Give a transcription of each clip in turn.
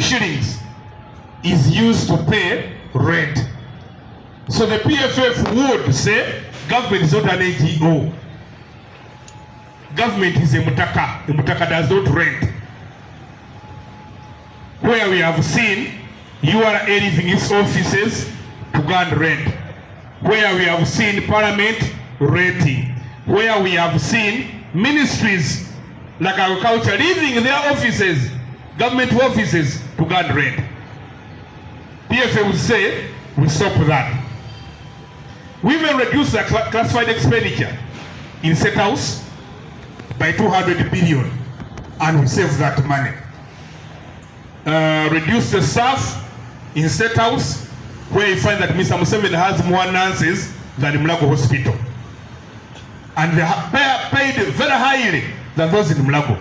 shillings is used to pay rent. So the PFF would say government is not an NGO. Government is a mutaka. The mutaka does not rent. Where we have seen URA leaving its offices to go and rent. Where we have seen Parliament renting. Where we have seen ministries like agriculture leaving their offices, government offices, to go and rent. PFA will say, we stop that. We will reduce the classified expenditure in State House by 200 billion, and we save that money. Reduce the staff in State House, where you find that Mr. Museveni has more nurses than Mulago Hospital. And they are paid very highly than those in Mulago.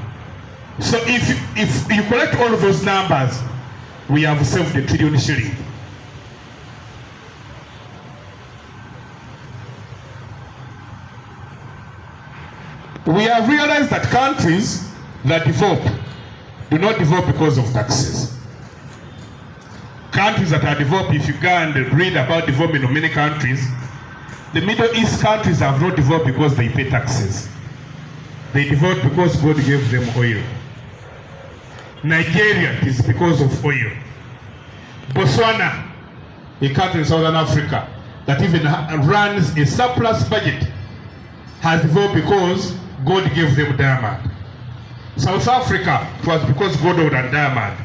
So if you collect all of those numbers, we have saved a trillion shilling. We have realized that countries that develop do not develop because of taxes. Countries that are developed, if you go and read about development of many countries, the Middle East countries have not developed because they pay taxes. They developed because God gave them oil. Nigeria is because of oil. Botswana, a country in Southern Africa that even runs a surplus budget, has developed because God gave them diamond. South Africa, it was because God owed a diamond.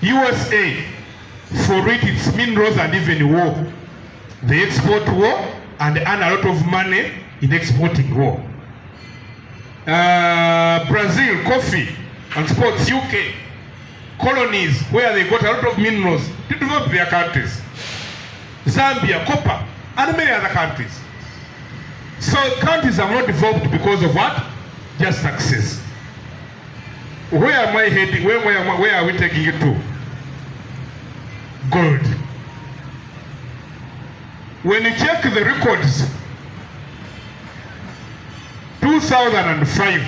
USA, for it, it's minerals and even war. They export war and earn a lot of money in exporting war. Brazil, coffee and sports. UK, colonies where they got a lot of minerals to develop their countries. Zambia, copper, and many other countries. So countries are not developed because of what? Just taxes. Where am I heading? Where are we taking it to? Gold. When you check the records, 2005,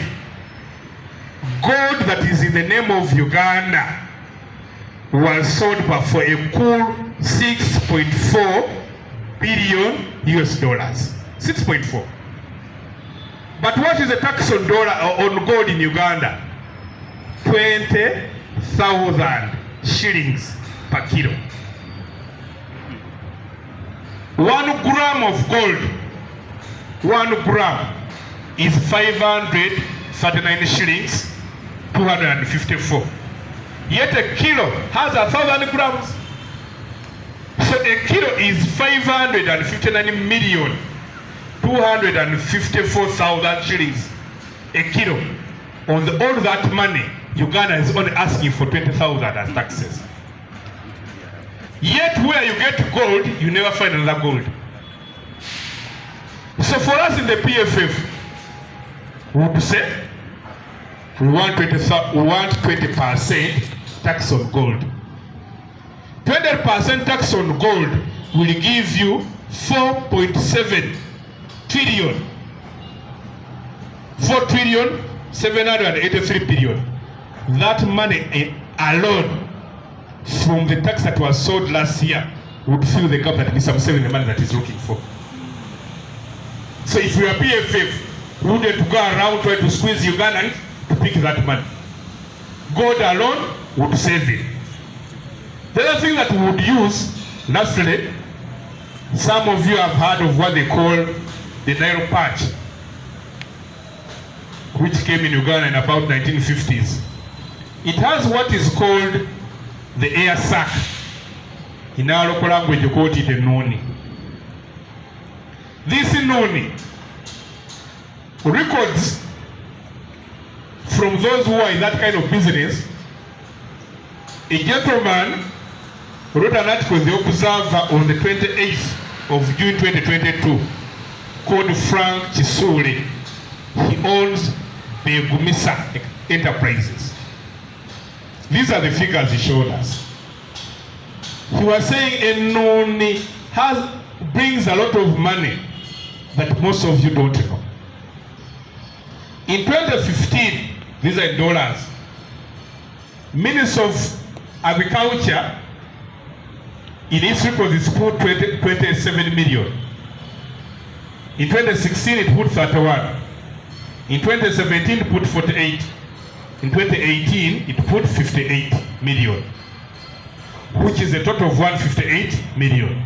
gold that is in the name of Uganda was sold for a cool 6.4 billion US dollars. 6.4. But what is the tax on gold in Uganda? 20,000 shillings per kilo. 1 gram of gold, 1 gram is 539 shillings, 254. Yet a kilo has 1,000 grams. So a kilo is 559 million, 254,000 shillings a kilo. On all that money, Uganda is only asking for 20,000 as taxes. Yet where you get gold, you never find another gold. So for us in the PFF, we would say we want 20% tax on gold. 20% tax on gold will give you 4.7 trillion. 4,783 billion. That money alone from the tax that was sold last year would fill the gap that Mr. Museveni, the money that he's looking for. So if we are PFF, we wouldn't go around trying to squeeze Ugandans to pick that money. God alone would save it. The other thing that we would use, lastly, some of you have heard of what they call the Nile patch, which came in Uganda in about 1950s. It has what is called the air sac. In our local language, you call it the noni. This noni records from those who are in that kind of business. A gentleman wrote an article in the Observer on the 28th of June 2022 called Frank Chisule. He owns Begumisa Enterprises. These are the figures he showed us. He was saying a noni brings a lot of money that most of you don't know. In 2015, these are dollars, minutes of Agriculture in its records is put 27 million. In 2016 it put 31. In 2017 it put 48. In 2018 it put 58 million, which is a total of 158 million.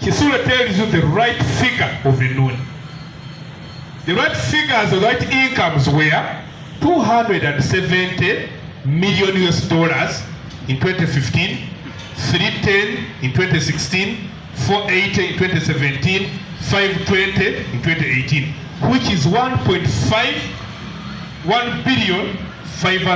Kisura tells you the right figure of the loan. The right figures, the right incomes were 270 million US dollars in 2015, 310 in 2016, 480 in 2017, 520 in 2018, which is 1.51 billion 500